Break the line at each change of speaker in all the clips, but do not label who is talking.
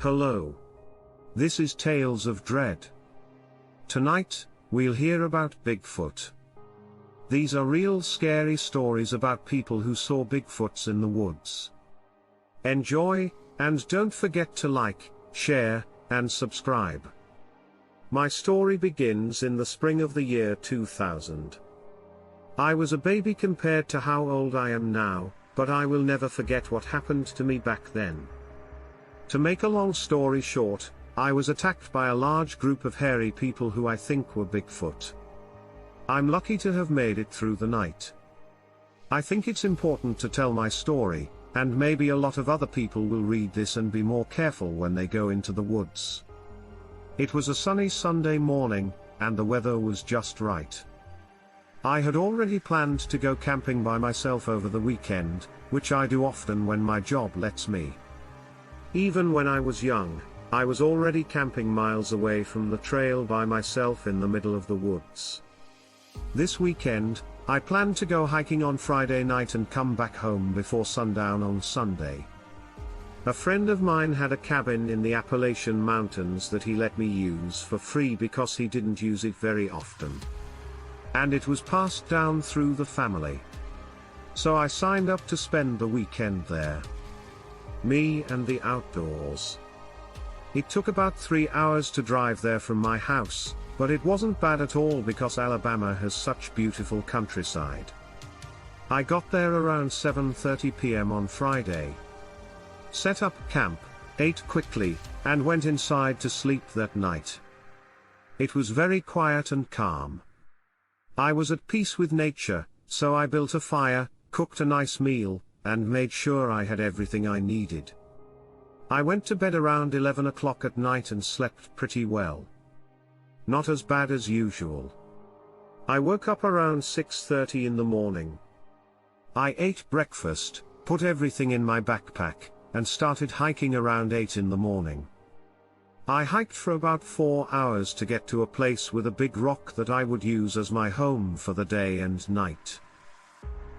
Hello. This is Tales of Dread. Tonight, we'll hear about Bigfoot. These are real scary stories about people who saw Bigfoots in the woods. Enjoy, and don't forget to like, share, and subscribe. My story begins in the spring of the year 2000. I was a baby compared to how old I am now, but I will never forget what happened to me back then. To make a long story short, I was attacked by a large group of hairy people who I think were Bigfoot. I'm lucky to have made it through the night. I think it's important to tell my story, and maybe a lot of other people will read this and be more careful when they go into the woods. It was a sunny Sunday morning, and the weather was just right. I had already planned to go camping by myself over the weekend, which I do often when my job lets me. Even when I was young, I was already camping miles away from the trail by myself in the middle of the woods. This weekend, I planned to go hiking on Friday night and come back home before sundown on Sunday. A friend of mine had a cabin in the Appalachian Mountains that he let me use for free because he didn't use it very often. And it was passed down through the family. So I signed up to spend the weekend there. Me and the outdoors. It took about 3 hours to drive there from my house, but it wasn't bad at all because Alabama has such beautiful countryside. I got there around 7:30 p.m. on Friday. Set up camp, ate quickly, and went inside to sleep that night. It was very quiet and calm. I was at peace with nature, so I built a fire, cooked a nice meal, and made sure I had everything I needed. I went to bed around 11 o'clock at night and slept pretty well. Not as bad as usual. I woke up around 6:30 in the morning. I ate breakfast, put everything in my backpack, and started hiking around 8 in the morning. I hiked for about 4 hours to get to a place with a big rock that I would use as my home for the day and night.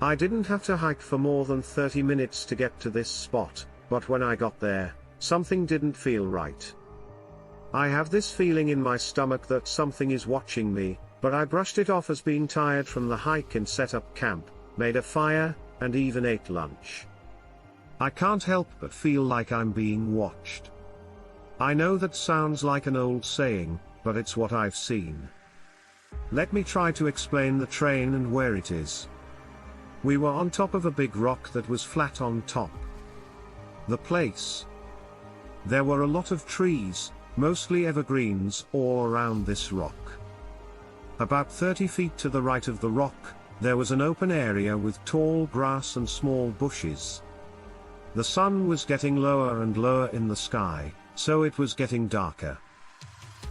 I didn't have to hike for more than 30 minutes to get to this spot, but when I got there, something didn't feel right. I have this feeling in my stomach that something is watching me, but I brushed it off as being tired from the hike and set up camp, made a fire, and even ate lunch. I can't help but feel like I'm being watched. I know that sounds like an old saying, but it's what I've seen. Let me try to explain the train and where it is. We were on top of a big rock that was flat on top. The place. There were a lot of trees, mostly evergreens, all around this rock. About 30 feet to the right of the rock, there was an open area with tall grass and small bushes. The sun was getting lower and lower in the sky, so it was getting darker.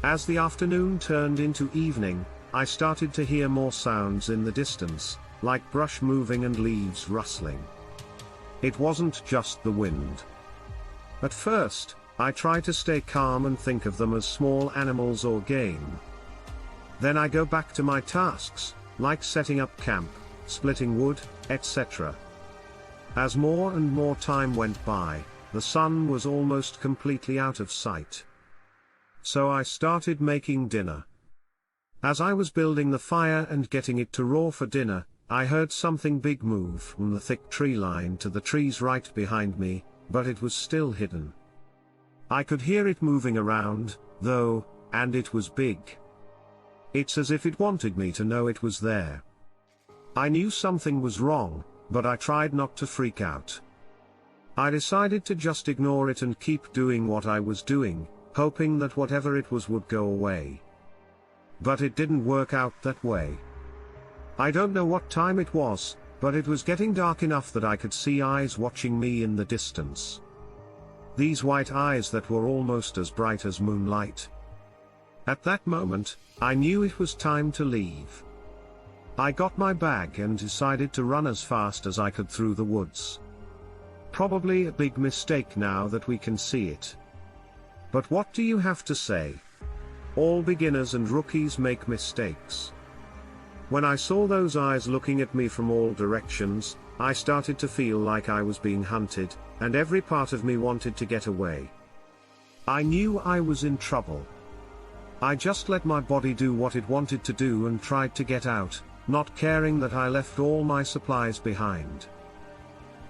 As the afternoon turned into evening, I started to hear more sounds in the distance, like brush moving and leaves rustling. It wasn't just the wind. At first, I tried to stay calm and think of them as small animals or game. Then I go back to my tasks, like setting up camp, splitting wood, etc. As more and more time went by, the sun was almost completely out of sight. So I started making dinner. As I was building the fire and getting it to raw for dinner, I heard something big move from the thick tree line to the trees right behind me, but it was still hidden. I could hear it moving around, though, and it was big. It's as if it wanted me to know it was there. I knew something was wrong, but I tried not to freak out. I decided to just ignore it and keep doing what I was doing, hoping that whatever it was would go away. But it didn't work out that way. I don't know what time it was, but it was getting dark enough that I could see eyes watching me in the distance. These white eyes that were almost as bright as moonlight. At that moment, I knew it was time to leave. I got my bag and decided to run as fast as I could through the woods. Probably a big mistake now that we can see it. But what do you have to say? All beginners and rookies make mistakes. When I saw those eyes looking at me from all directions, I started to feel like I was being hunted, and every part of me wanted to get away. I knew I was in trouble. I just let my body do what it wanted to do and tried to get out, not caring that I left all my supplies behind.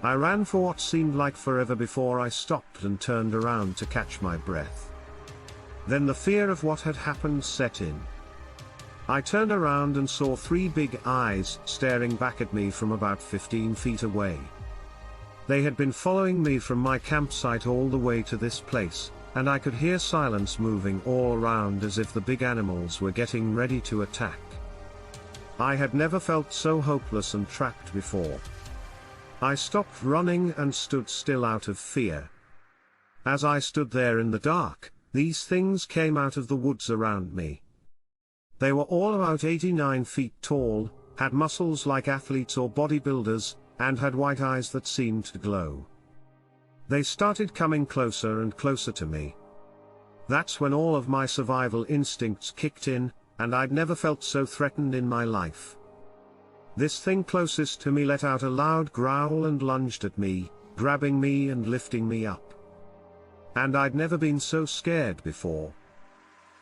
I ran for what seemed like forever before I stopped and turned around to catch my breath. Then the fear of what had happened set in. I turned around and saw 3 big eyes staring back at me from about 15 feet away. They had been following me from my campsite all the way to this place, and I could hear silence moving all around as if the big animals were getting ready to attack. I had never felt so hopeless and trapped before. I stopped running and stood still out of fear. As I stood there in the dark, these things came out of the woods around me. They were all about 89 feet tall, had muscles like athletes or bodybuilders, and had white eyes that seemed to glow. They started coming closer and closer to me. That's when all of my survival instincts kicked in, and I'd never felt so threatened in my life. This thing closest to me let out a loud growl and lunged at me, grabbing me and lifting me up. And I'd never been so scared before.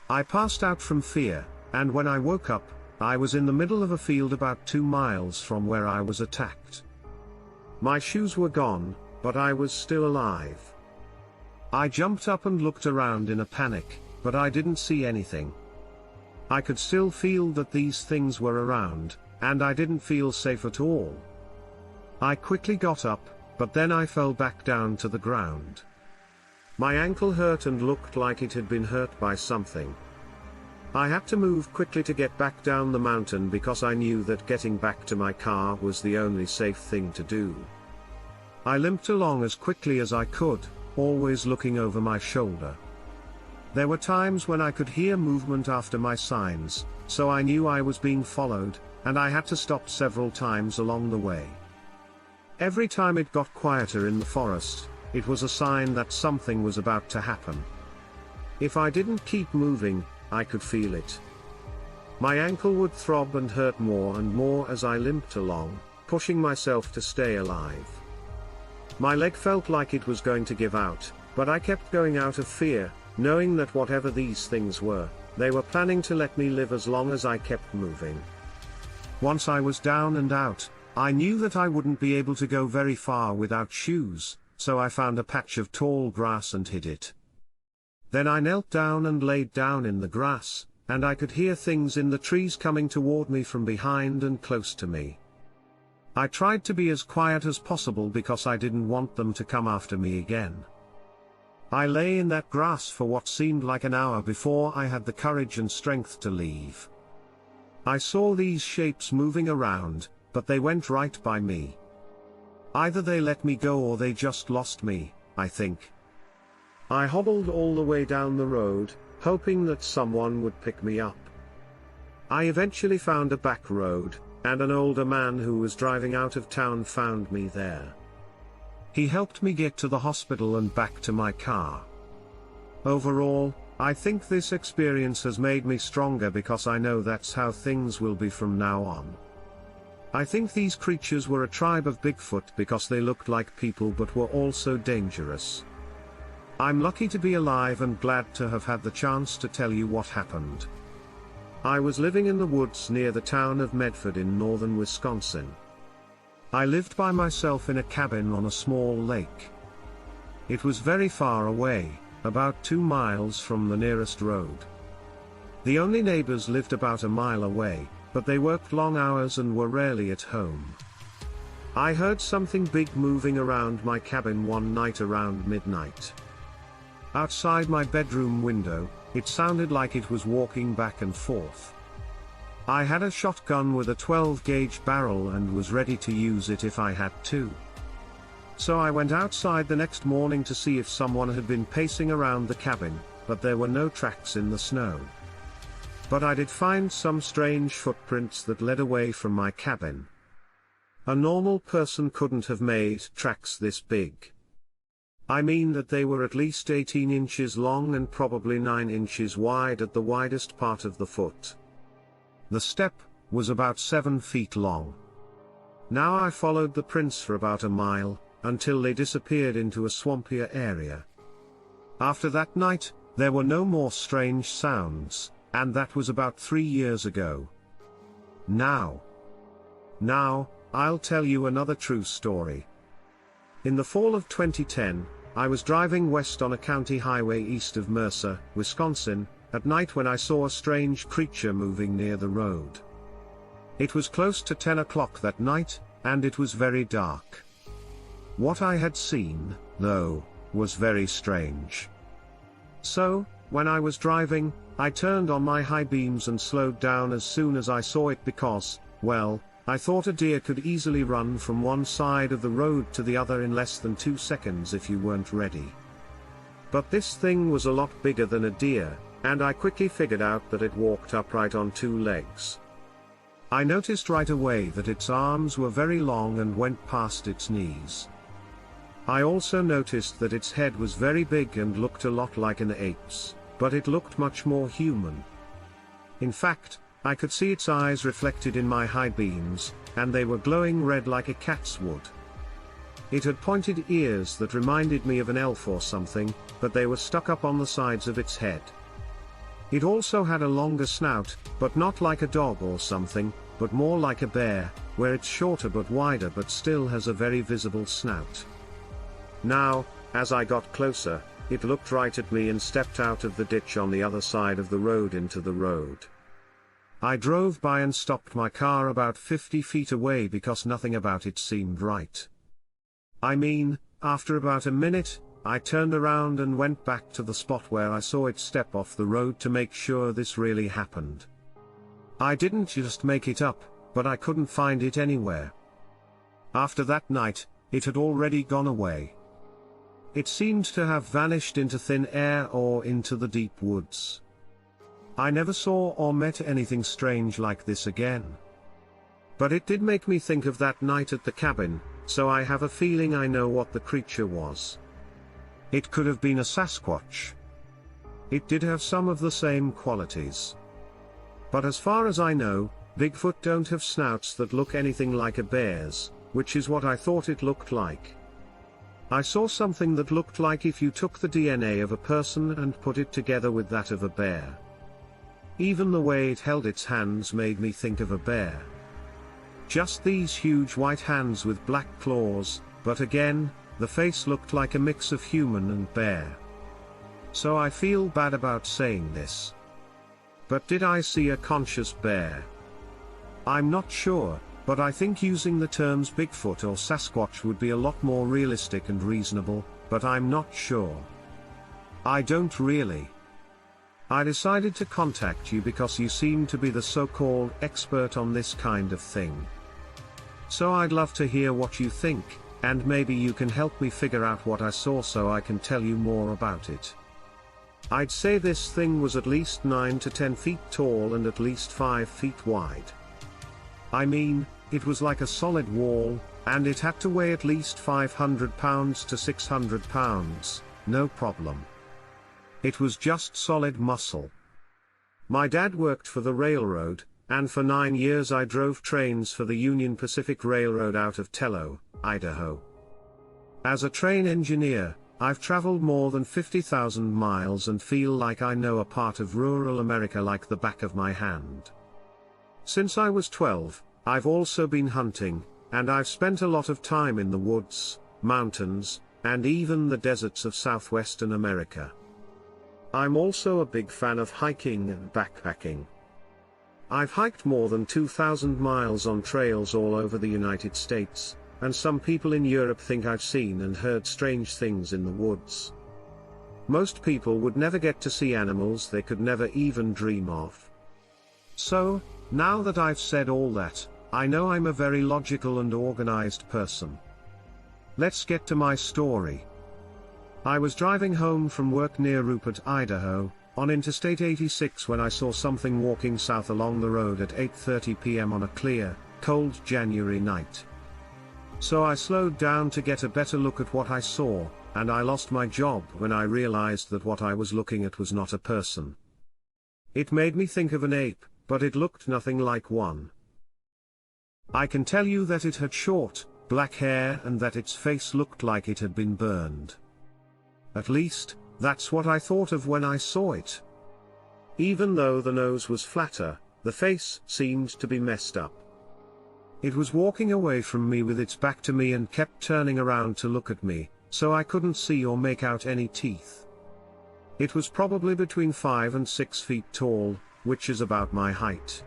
I passed out from fear, and when I woke up, I was in the middle of a field about 2 miles from where I was attacked. My shoes were gone, but I was still alive. I jumped up and looked around in a panic, but I didn't see anything. I could still feel that these things were around, and I didn't feel safe at all. I quickly got up, but then I fell back down to the ground. My ankle hurt and looked like it had been hurt by something. I had to move quickly to get back down the mountain because I knew that getting back to my car was the only safe thing to do. I limped along as quickly as I could, always looking over my shoulder. There were times when I could hear movement after my signs, so I knew I was being followed, and I had to stop several times along the way. Every time it got quieter in the forest, it was a sign that something was about to happen. If I didn't keep moving, I could feel it. My ankle would throb and hurt more and more as I limped along, pushing myself to stay alive. My leg felt like it was going to give out, but I kept going out of fear, knowing that whatever these things were, they were planning to let me live as long as I kept moving. Once I was down and out, I knew that I wouldn't be able to go very far without shoes, so I found a patch of tall grass and hid it. Then I knelt down and laid down in the grass, and I could hear things in the trees coming toward me from behind and close to me. I tried to be as quiet as possible because I didn't want them to come after me again. I lay in that grass for what seemed like an hour before I had the courage and strength to leave. I saw these shapes moving around, but they went right by me. Either they let me go or they just lost me, I think. I hobbled all the way down the road, hoping that someone would pick me up. I eventually found a back road, and an older man who was driving out of town found me there. He helped me get to the hospital and back to my car. Overall, I think this experience has made me stronger because I know that's how things will be from now on. I think these creatures were a tribe of Bigfoot because they looked like people but were also dangerous. I'm lucky to be alive and glad to have had the chance to tell you what happened. I was living in the woods near the town of Medford in northern Wisconsin. I lived by myself in a cabin on a small lake. It was very far away, about 2 miles from the nearest road. The only neighbors lived about a mile away, but they worked long hours and were rarely at home. I heard something big moving around my cabin one night around midnight. Outside my bedroom window, it sounded like it was walking back and forth. I had a shotgun with a 12-gauge barrel and was ready to use it if I had to. So I went outside the next morning to see if someone had been pacing around the cabin, but there were no tracks in the snow. But I did find some strange footprints that led away from my cabin. A normal person couldn't have made tracks this big. I mean that they were at least 18 inches long and probably 9 inches wide at the widest part of the foot. The step was about 7 feet long. Now I followed the prints for about a mile, until they disappeared into a swampier area. After that night, there were no more strange sounds, and that was about 3 years ago. Now, I'll tell you another true story. In the fall of 2010, I was driving west on a county highway east of Mercer, Wisconsin, at night when I saw a strange creature moving near the road. It was close to 10 o'clock that night, and it was very dark. What I had seen, though, was very strange. So, when I was driving, I turned on my high beams and slowed down as soon as I saw it because, well, I thought a deer could easily run from one side of the road to the other in less than 2 seconds if you weren't ready. But this thing was a lot bigger than a deer, and I quickly figured out that it walked upright on 2 legs. I noticed right away that its arms were very long and went past its knees. I also noticed that its head was very big and looked a lot like an ape's, but it looked much more human. In fact, I could see its eyes reflected in my high beams, and they were glowing red like a cat's would. It had pointed ears that reminded me of an elf or something, but they were stuck up on the sides of its head. It also had a longer snout, but not like a dog or something, but more like a bear, where it's shorter but wider but still has a very visible snout. Now, as I got closer, it looked right at me and stepped out of the ditch on the other side of the road into the road. I drove by and stopped my car about 50 feet away because nothing about it seemed right. I mean, after about a minute, I turned around and went back to the spot where I saw it step off the road to make sure this really happened. I didn't just make it up, but I couldn't find it anywhere. After that night, it had already gone away. It seemed to have vanished into thin air or into the deep woods. I never saw or met anything strange like this again. But it did make me think of that night at the cabin, so I have a feeling I know what the creature was. It could have been a Sasquatch. It did have some of the same qualities. But as far as I know, Bigfoot don't have snouts that look anything like a bear's, which is what I thought it looked like. I saw something that looked like if you took the DNA of a person and put it together with that of a bear. Even the way it held its hands made me think of a bear. Just these huge white hands with black claws, but again, the face looked like a mix of human and bear. So I feel bad about saying this. But did I see a conscious bear? I'm not sure, but I think using the terms Bigfoot or Sasquatch would be a lot more realistic and reasonable, but I'm not sure. I don't really. I decided to contact you because you seem to be the so-called expert on this kind of thing. So I'd love to hear what you think, and maybe you can help me figure out what I saw so I can tell you more about it. I'd say this thing was at least 9 to 10 feet tall and at least 5 feet wide. I mean, it was like a solid wall, and it had to weigh at least 500 pounds to 600 pounds, no problem. It was just solid muscle. My dad worked for the railroad, and for 9 years I drove trains for the Union Pacific Railroad out of Tello, Idaho. As a train engineer, I've traveled more than 50,000 miles and feel like I know a part of rural America like the back of my hand. Since I was 12, I've also been hunting, and I've spent a lot of time in the woods, mountains, and even the deserts of southwestern America. I'm also a big fan of hiking and backpacking. I've hiked more than 2,000 miles on trails all over the United States, and some people in Europe think I've seen and heard strange things in the woods. Most people would never get to see animals they could never even dream of. So, now that I've said all that, I know I'm a very logical and organized person. Let's get to my story. I was driving home from work near Rupert, Idaho, on Interstate 86 when I saw something walking south along the road at 8:30 p.m. on a clear, cold January night. So I slowed down to get a better look at what I saw, and I lost my job when I realized that what I was looking at was not a person. It made me think of an ape, but it looked nothing like one. I can tell you that it had short, black hair and that its face looked like it had been burned. At least, That's what I thought of when I saw it. Even though the nose was flatter, the face seemed to be messed up. It was walking away from me with its back to me and kept turning around to look at me, so I couldn't see or make out any teeth. It was probably between 5 and 6 feet tall, which is about my height.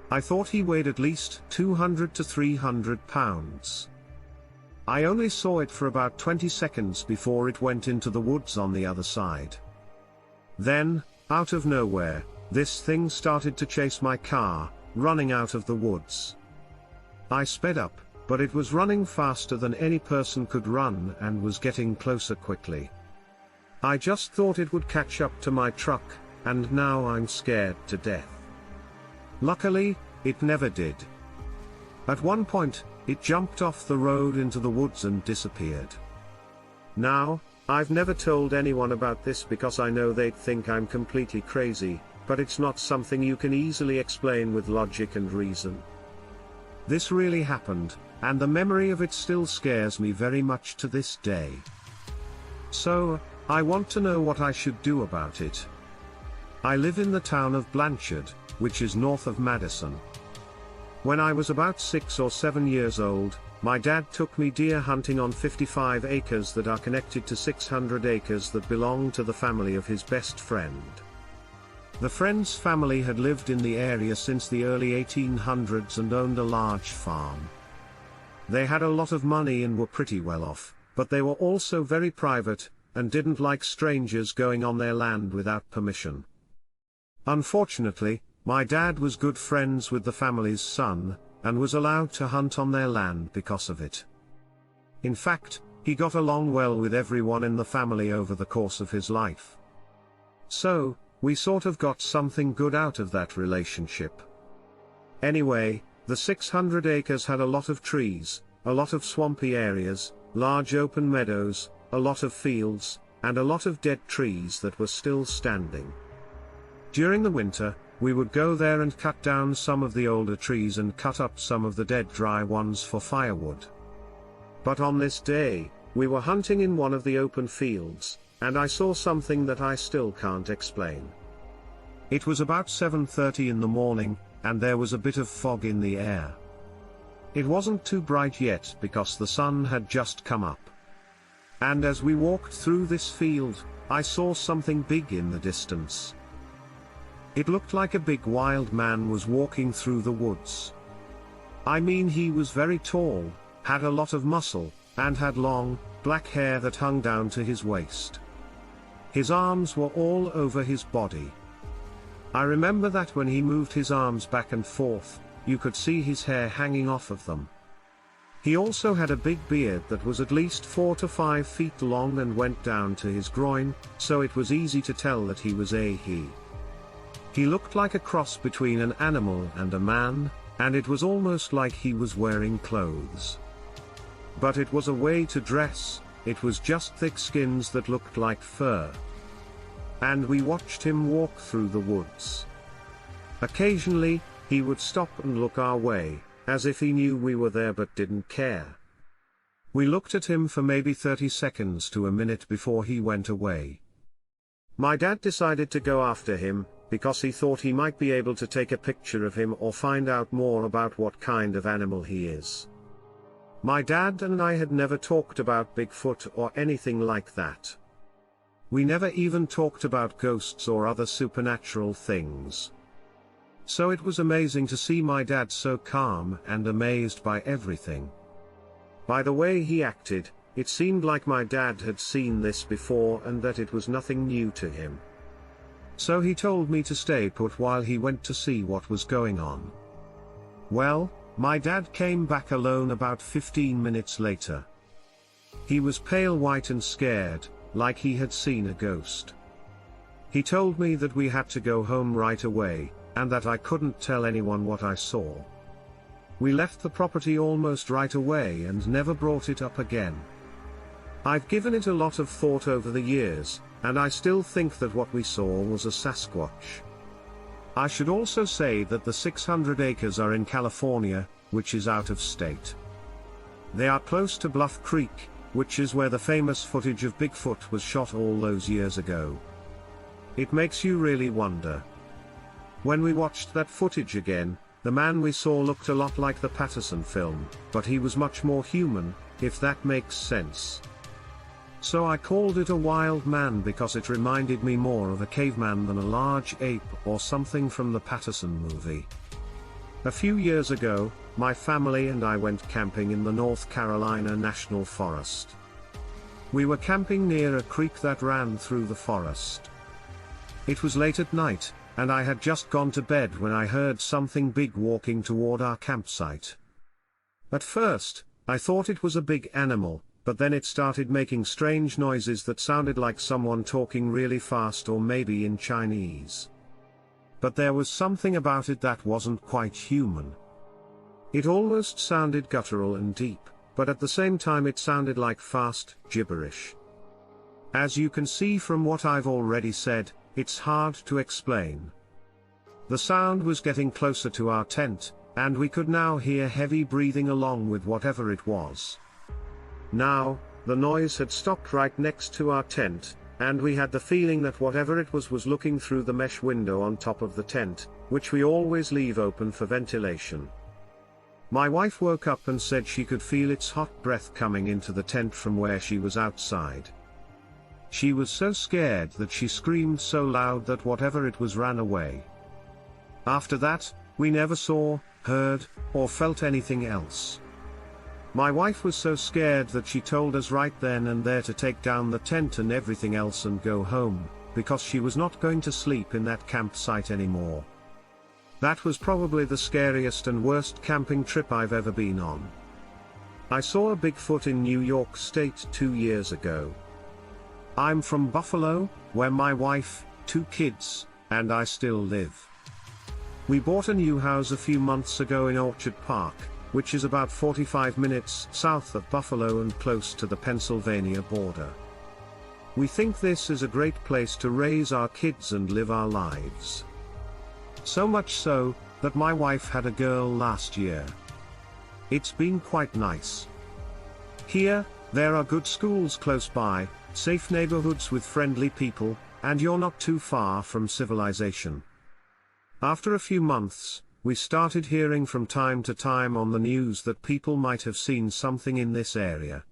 I thought he weighed at least 200 to 300 pounds. I only saw it for about 20 seconds before it went into the woods on the other side. Then, out of nowhere, this thing started to chase my car, running out of the woods. I sped up, but it was running faster than any person could run and was getting closer quickly. I just thought it would catch up to my truck, and now I'm scared to death. Luckily, it never did. At one point, it jumped off the road into the woods and disappeared. Now, I've never told anyone about this because I know they'd think I'm completely crazy, but it's not something you can easily explain with logic and reason. This really happened, and the memory of it still scares me very much to this day. So, I want to know what I should do about it. I live in the town of Blanchard, which is north of Madison. When I was about 6 or 7 years old, my dad took me deer hunting on 55 acres that are connected to 600 acres that belong to the family of his best friend. The friend's family had lived in the area since the early 1800s and owned a large farm. They had a lot of money and were pretty well off, but they were also very private, and didn't like strangers going on their land without permission. Unfortunately, my dad was good friends with the family's son, and was allowed to hunt on their land because of it. In fact, he got along well with everyone in the family over the course of his life. So, we sort of got something good out of that relationship. Anyway, the 600 acres had a lot of trees, a lot of swampy areas, large open meadows, a lot of fields, and a lot of dead trees that were still standing. During the winter, we would go there and cut down some of the older trees and cut up some of the dead dry ones for firewood. But on this day, we were hunting in one of the open fields, and I saw something that I still can't explain. It was about 7:30 in the morning, and there was a bit of fog in the air. It wasn't too bright yet because the sun had just come up. And as we walked through this field, I saw something big in the distance. It looked like a big wild man was walking through the woods. I mean, he was very tall, had a lot of muscle, and had long, black hair that hung down to his waist. His arms were all over his body. I remember that when he moved his arms back and forth, you could see his hair hanging off of them. He also had a big beard that was at least 4 to 5 feet long and went down to his groin, so it was easy to tell that he was a he. He looked like a cross between an animal and a man, and it was almost like he was wearing clothes. But it was a way to dress, it was just thick skins that looked like fur. And we watched him walk through the woods. Occasionally, he would stop and look our way, as if he knew we were there but didn't care. We looked at him for maybe 30 seconds to a minute before he went away. My dad decided to go after him, because he thought he might be able to take a picture of him or find out more about what kind of animal he is. My dad and I had never talked about Bigfoot or anything like that. We never even talked about ghosts or other supernatural things. So it was amazing to see my dad so calm and amazed by everything. By the way he acted, it seemed like my dad had seen this before and that it was nothing new to him. So he told me to stay put while he went to see what was going on. Well, my dad came back alone about 15 minutes later. He was pale white and scared, like he had seen a ghost. He told me that we had to go home right away, and that I couldn't tell anyone what I saw. We left the property almost right away and never brought it up again. I've given it a lot of thought over the years, and I still think that what we saw was a Sasquatch. I should also say that the 600 acres are in California, which is out of state. They are close to Bluff Creek, which is where the famous footage of Bigfoot was shot all those years ago. It makes you really wonder. When we watched that footage again, the man we saw looked a lot like the Patterson film, but he was much more human, if that makes sense. So I called it a wild man because it reminded me more of a caveman than a large ape or something from the Patterson movie. A few years ago, my family and I went camping in the North Carolina National Forest. We were camping near a creek that ran through the forest. It was late at night, and I had just gone to bed when I heard something big walking toward our campsite. At first, I thought it was a big animal, but then it started making strange noises that sounded like someone talking really fast or maybe in Chinese. But there was something about it that wasn't quite human. It almost sounded guttural and deep, but at the same time it sounded like fast gibberish. As you can see from what I've already said, it's hard to explain. The sound was getting closer to our tent, and we could now hear heavy breathing along with whatever it was. Now, the noise had stopped right next to our tent, and we had the feeling that whatever it was looking through the mesh window on top of the tent, which we always leave open for ventilation. My wife woke up and said she could feel its hot breath coming into the tent from where she was outside. She was so scared that she screamed so loud that whatever it was ran away. After that, we never saw, heard, or felt anything else. My wife was so scared that she told us right then and there to take down the tent and everything else and go home, because she was not going to sleep in that campsite anymore. That was probably the scariest and worst camping trip I've ever been on. I saw a Bigfoot in New York State 2 years ago. I'm from Buffalo, where my wife, 2 kids, and I still live. We bought a new house a few months ago in Orchard Park, which is about 45 minutes south of Buffalo and close to the Pennsylvania border. We think this is a great place to raise our kids and live our lives. So much so, that my wife had a girl last year. It's been quite nice. Here, there are good schools close by, safe neighborhoods with friendly people, and you're not too far from civilization. After a few months, we started hearing from time to time on the news that people might have seen something in this area.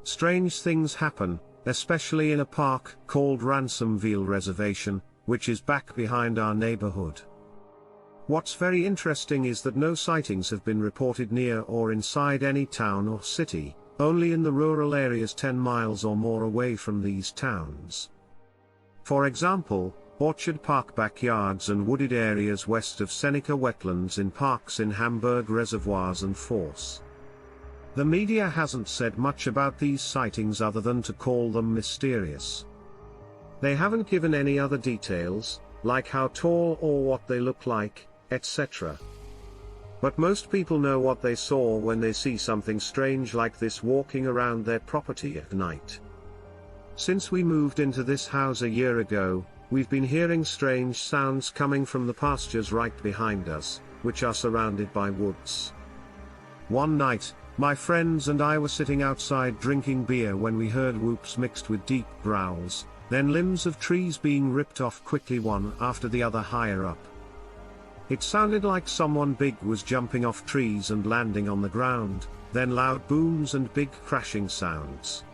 Strange things happen, especially in a park called Ransomville Reservation, which is back behind our neighborhood. What's very interesting is that no sightings have been reported near or inside any town or city, only in the rural areas 10 miles or more away from these towns. For example, Orchard Park backyards and wooded areas west of Seneca wetlands in parks in Hamburg reservoirs and Force. The media hasn't said much about these sightings other than to call them mysterious. They haven't given any other details, like how tall or what they look like, etc. But most people know what they saw when they see something strange like this walking around their property at night. Since we moved into this house a year ago, we've been hearing strange sounds coming from the pastures right behind us, which are surrounded by woods. One night, my friends and I were sitting outside drinking beer when we heard whoops mixed with deep growls, then limbs of trees being ripped off quickly one after the other higher up. It sounded like someone big was jumping off trees and landing on the ground, then loud booms and big crashing sounds.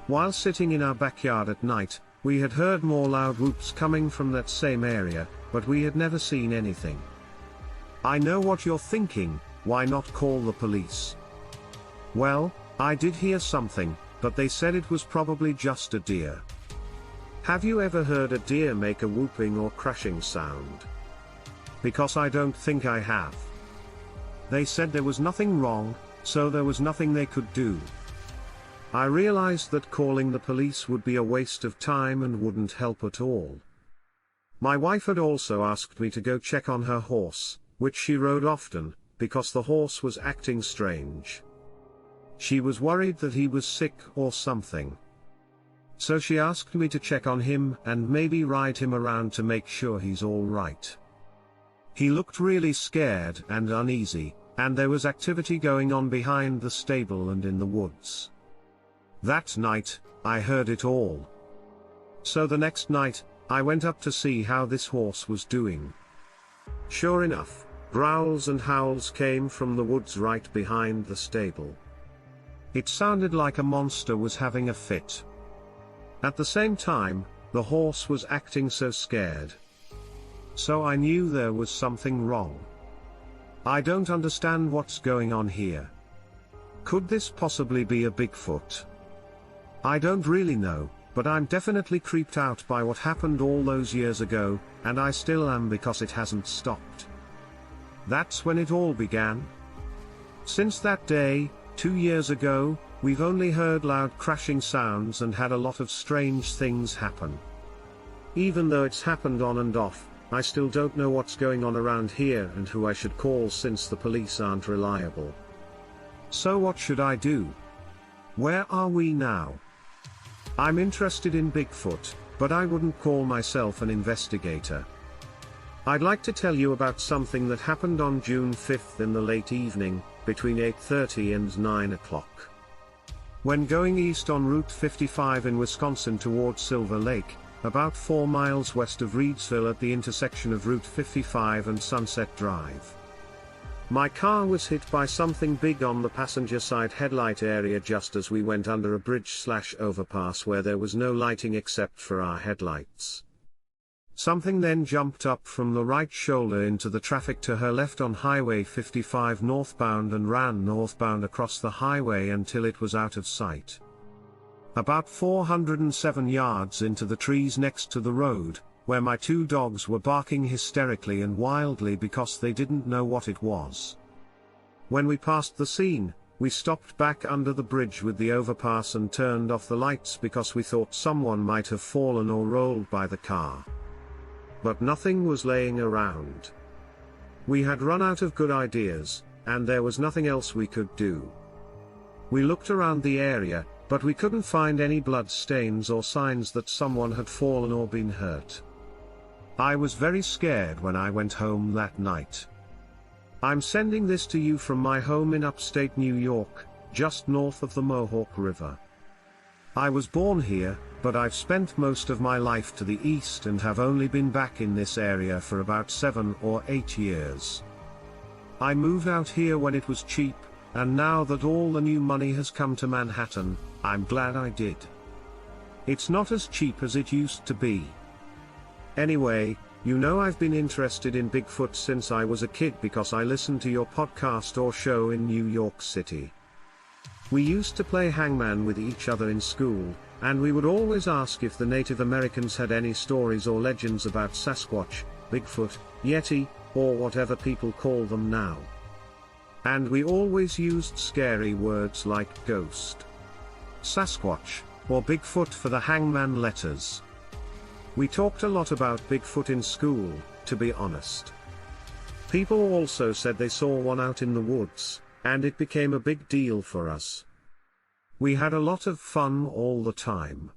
While sitting in our backyard at night, we had heard more loud whoops coming from that same area, but we had never seen anything. I know what you're thinking, why not call the police? Well, I did hear something, but they said it was probably just a deer. Have you ever heard a deer make a whooping or crashing sound? Because I don't think I have. They said there was nothing wrong, so there was nothing they could do. I realized that calling the police would be a waste of time and wouldn't help at all. My wife had also asked me to go check on her horse, which she rode often, because the horse was acting strange. She was worried that he was sick or something. So she asked me to check on him and maybe ride him around to make sure he's all right. He looked really scared and uneasy, and there was activity going on behind the stable and in the woods. That night, I heard it all. So the next night, I went up to see how this horse was doing. Sure enough, growls and howls came from the woods right behind the stable. It sounded like a monster was having a fit. At the same time, the horse was acting so scared. So I knew there was something wrong. I don't understand what's going on here. Could this possibly be a Bigfoot? I don't really know, but I'm definitely creeped out by what happened all those years ago, and I still am because it hasn't stopped. That's when it all began. Since that day, 2 years ago, we've only heard loud crashing sounds and had a lot of strange things happen. Even though it's happened on and off, I still don't know what's going on around here and who I should call since the police aren't reliable. So what should I do? Where are we now? I'm interested in Bigfoot, but I wouldn't call myself an investigator. I'd like to tell you about something that happened on June 5th in the late evening, between 8:30 and 9 o'clock. When going east on Route 55 in Wisconsin toward Silver Lake, about 4 miles west of Reedsville at the intersection of Route 55 and Sunset Drive, my car was hit by something big on the passenger side headlight area just as we went under a bridge/overpass where there was no lighting except for our headlights. Something then jumped up from the right shoulder into the traffic to her left on Highway 55 northbound and ran northbound across the highway until it was out of sight. About 407 yards into the trees next to the road, where my 2 dogs were barking hysterically and wildly because they didn't know what it was. When we passed the scene, we stopped back under the bridge with the overpass and turned off the lights because we thought someone might have fallen or rolled by the car. But nothing was laying around. We had run out of good ideas, and there was nothing else we could do. We looked around the area, but we couldn't find any blood stains or signs that someone had fallen or been hurt. I was very scared when I went home that night. I'm sending this to you from my home in upstate New York, just north of the Mohawk River. I was born here, but I've spent most of my life to the east and have only been back in this area for about 7 or 8 years. I moved out here when it was cheap, and now that all the new money has come to Manhattan, I'm glad I did. It's not as cheap as it used to be. Anyway, you know I've been interested in Bigfoot since I was a kid because I listened to your podcast or show in New York City. We used to play hangman with each other in school, and we would always ask if the Native Americans had any stories or legends about Sasquatch, Bigfoot, Yeti, or whatever people call them now. And we always used scary words like ghost, Sasquatch, or Bigfoot for the hangman letters. We talked a lot about Bigfoot in school, to be honest. People also said they saw one out in the woods, and it became a big deal for us. We had a lot of fun all the time.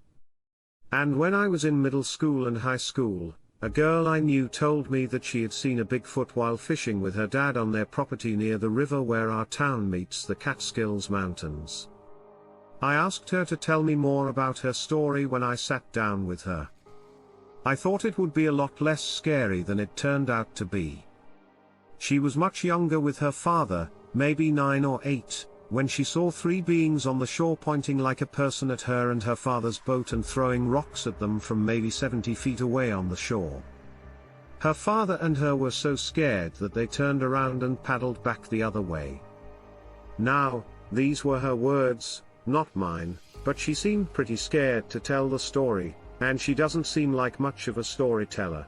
And when I was in middle school and high school, a girl I knew told me that she had seen a Bigfoot while fishing with her dad on their property near the river where our town meets the Catskills Mountains. I asked her to tell me more about her story when I sat down with her. I thought it would be a lot less scary than it turned out to be. She was much younger with her father, maybe 9 or 8, when she saw 3 beings on the shore pointing like a person at her and her father's boat and throwing rocks at them from maybe 70 feet away on the shore. Her father and her were so scared that they turned around and paddled back the other way. Now, these were her words, not mine, but she seemed pretty scared to tell the story, and she doesn't seem like much of a storyteller.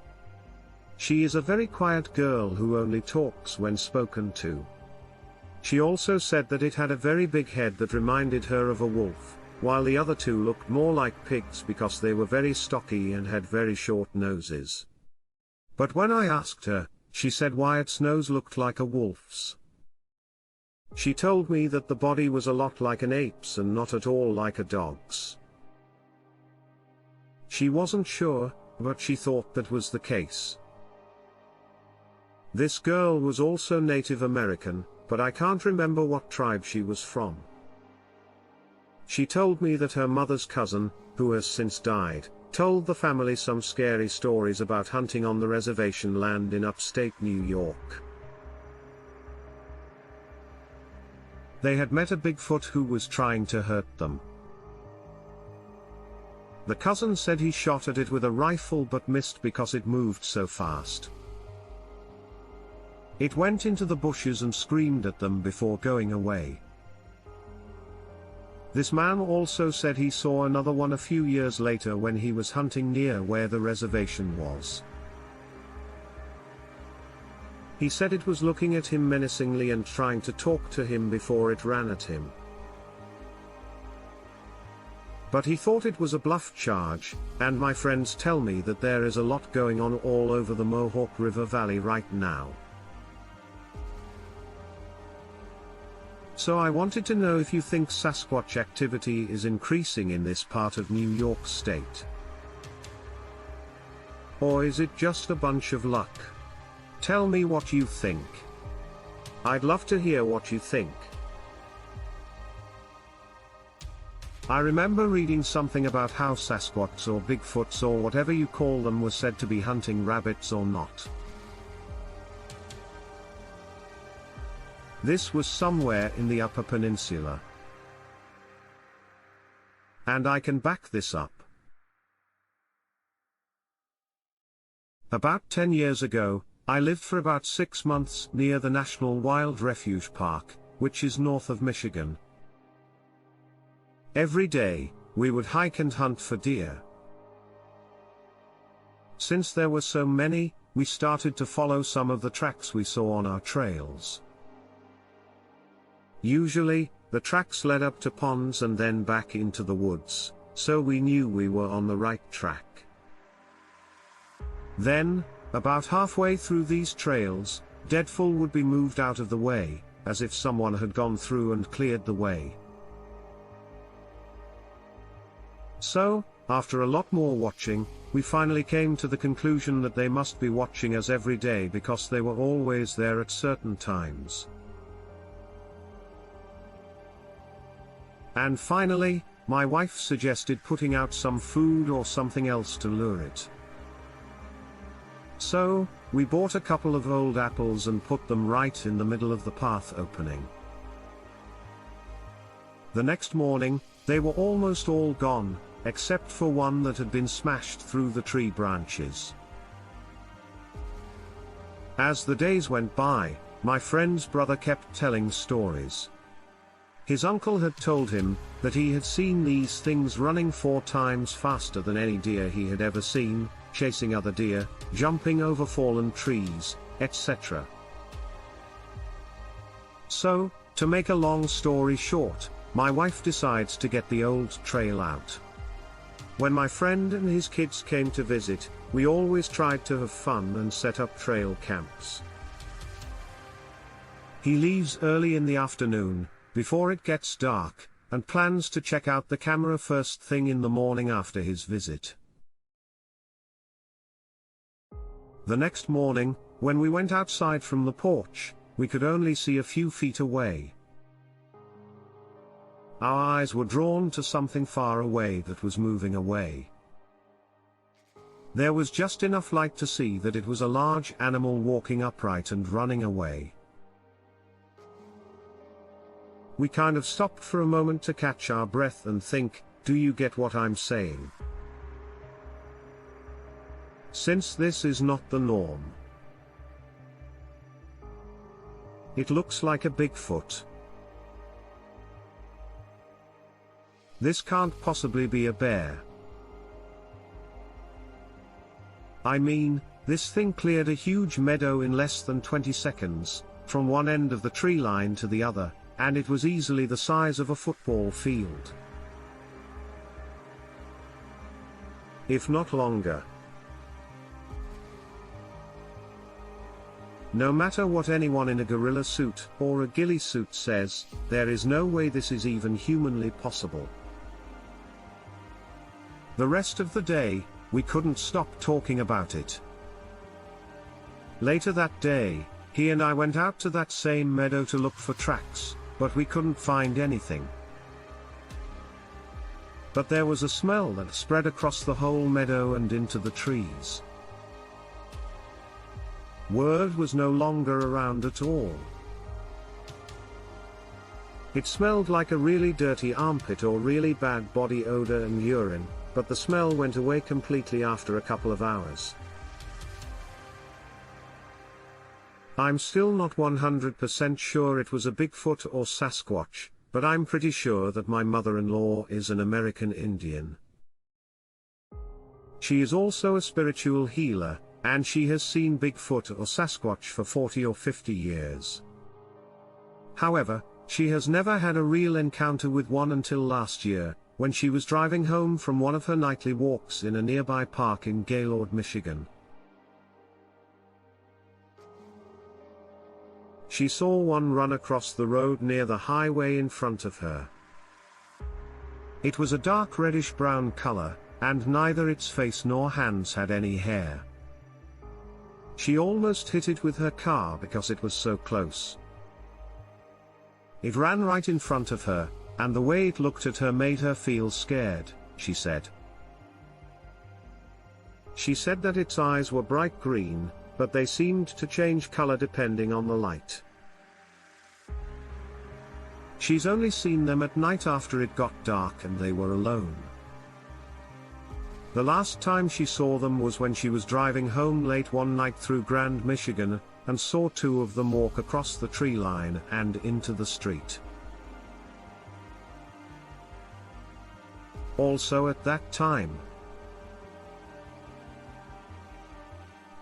She is a very quiet girl who only talks when spoken to. She also said that it had a very big head that reminded her of a wolf, while the other 2 looked more like pigs because they were very stocky and had very short noses. But when I asked her, she said Wyatt's nose looked like a wolf's. She told me that the body was a lot like an ape's and not at all like a dog's. She wasn't sure, but she thought that was the case. This girl was also Native American, but I can't remember what tribe she was from. She told me that her mother's cousin, who has since died, told the family some scary stories about hunting on the reservation land in upstate New York. They had met a Bigfoot who was trying to hurt them. The cousin said he shot at it with a rifle but missed because it moved so fast. It went into the bushes and screamed at them before going away. This man also said he saw another one a few years later when he was hunting near where the reservation was. He said it was looking at him menacingly and trying to talk to him before it ran at him. But he thought it was a bluff charge, and my friends tell me that there is a lot going on all over the Mohawk River Valley right now. So I wanted to know if you think Sasquatch activity is increasing in this part of New York State. Or is it just a bunch of luck? Tell me what you think. I'd love to hear what you think. I remember reading something about how Sasquatches or Bigfoots or whatever you call them were said to be hunting rabbits or not. This was somewhere in the Upper Peninsula. And I can back this up. About 10 years ago, I lived for about 6 months near the National Wild Refuge Park, which is north of Michigan. Every day, we would hike and hunt for deer. Since there were so many, we started to follow some of the tracks we saw on our trails. Usually, the tracks led up to ponds and then back into the woods, so we knew we were on the right track. Then, about halfway through these trails, deadfall would be moved out of the way, as if someone had gone through and cleared the way. So, after a lot more watching, we finally came to the conclusion that they must be watching us every day because they were always there at certain times. And finally, my wife suggested putting out some food or something else to lure it. So, we bought a couple of old apples and put them right in the middle of the path opening. The next morning, they were almost all gone, except for one that had been smashed through the tree branches. As the days went by, my friend's brother kept telling stories. His uncle had told him that he had seen these things running 4 times faster than any deer he had ever seen, chasing other deer, jumping over fallen trees, etc. So, to make a long story short, my wife decides to get the old trail out. When my friend and his kids came to visit, we always tried to have fun and set up trail camps. He leaves early in the afternoon, before it gets dark, and plans to check out the camera first thing in the morning after his visit. The next morning, when we went outside from the porch, we could only see a few feet away. Our eyes were drawn to something far away that was moving away. There was just enough light to see that it was a large animal walking upright and running away. We kind of stopped for a moment to catch our breath and think, do you get what I'm saying? Since this is not the norm. It looks like a Bigfoot. This can't possibly be a bear. I mean, this thing cleared a huge meadow in less than 20 seconds, from one end of the tree line to the other, and it was easily the size of a football field. If not longer. No matter what anyone in a gorilla suit or a ghillie suit says, there is no way this is even humanly possible. The rest of the day, we couldn't stop talking about it. Later that day, he and I went out to that same meadow to look for tracks, but we couldn't find anything. but there was a smell that spread across the whole meadow and into the trees. Word was no longer around at all. It smelled like a really dirty armpit or really bad body odor and urine, but the smell went away completely after a couple of hours. I'm still not 100% sure it was a Bigfoot or Sasquatch, but I'm pretty sure that my mother-in-law is an American Indian. She is also a spiritual healer, and she has seen Bigfoot or Sasquatch for 40 or 50 years. However, she has never had a real encounter with one until last year, when she was driving home from one of her nightly walks in a nearby park in Gaylord, Michigan. She saw one run across the road near the highway in front of her. It was a dark reddish-brown color, and neither its face nor hands had any hair. She almost hit it with her car because it was so close. It ran right in front of her, and the way it looked at her made her feel scared, she said. She said that its eyes were bright green, but they seemed to change color depending on the light. She's only seen them at night after it got dark and they were alone. The last time she saw them was when she was driving home late one night through Grand Michigan, and saw two of them walk across the tree line and into the street. Also at that time.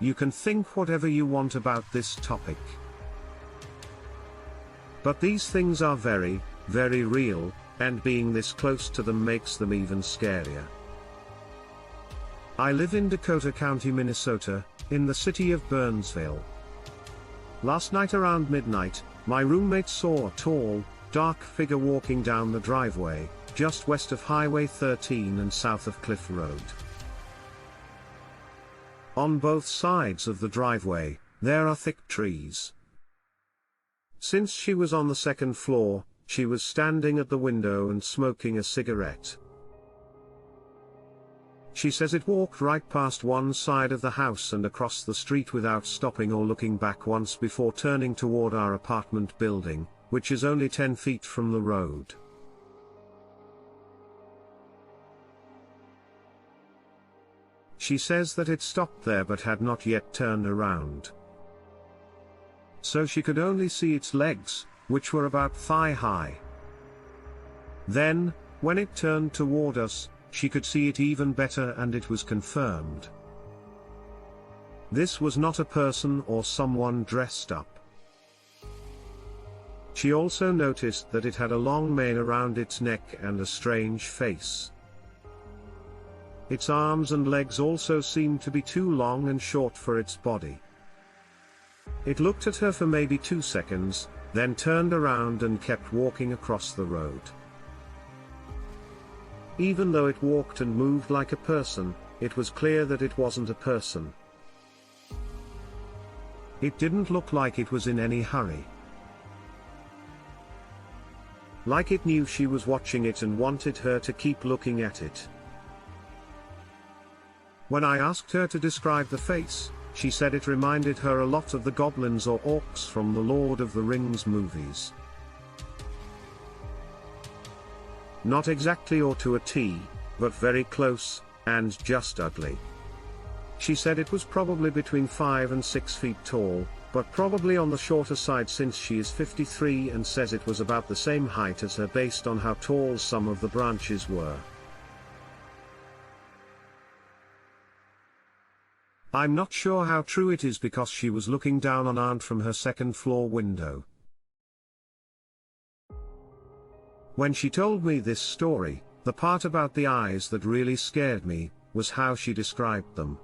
You can think whatever you want about this topic. But these things are very, very real, and being this close to them makes them even scarier. I live in Dakota County, Minnesota, in the city of Burnsville. Last night around midnight, my roommate saw a tall, dark figure walking down the driveway, just west of Highway 13 and south of Cliff Road. On both sides of the driveway, there are thick trees. Since she was on the second floor, she was standing at the window and smoking a cigarette. She says it walked right past one side of the house and across the street without stopping or looking back once before turning toward our apartment building, which is only 10 feet from the road. She says that it stopped there but had not yet turned around. So she could only see its legs, which were about thigh high. Then, when it turned toward us, she could see it even better and it was confirmed. This was not a person or someone dressed up. She also noticed that it had a long mane around its neck and a strange face. Its arms and legs also seemed to be too long and short for its body. It looked at her for maybe 2 seconds, then turned around and kept walking across the road. Even though it walked and moved like a person, it was clear that it wasn't a person. It didn't look like it was in any hurry. Like it knew she was watching it and wanted her to keep looking at it. When I asked her to describe the face, she said it reminded her a lot of the goblins or orcs from the Lord of the Rings movies. Not exactly or to a T, but very close, and just ugly. She said it was probably between 5 and 6 feet tall, but probably on the shorter side since she is 53 and says it was about the same height as her based on how tall some of the branches were. I'm not sure how true it is because she was looking down on Aunt from her second floor window. When she told me this story, the part about the eyes that really scared me was how she described them.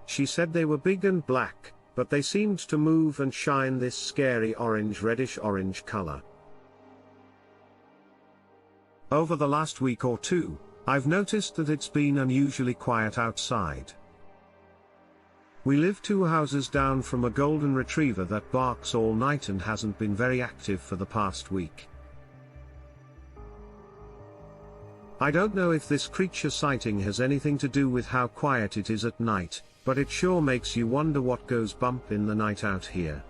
She said they were big and black, but they seemed to move and shine this scary reddish-orange color. Over the last week or two, I've noticed that it's been unusually quiet outside. We live 2 houses down from a golden retriever that barks all night and hasn't been very active for the past week. I don't know if this creature sighting has anything to do with how quiet it is at night, but it sure makes you wonder what goes bump in the night out here.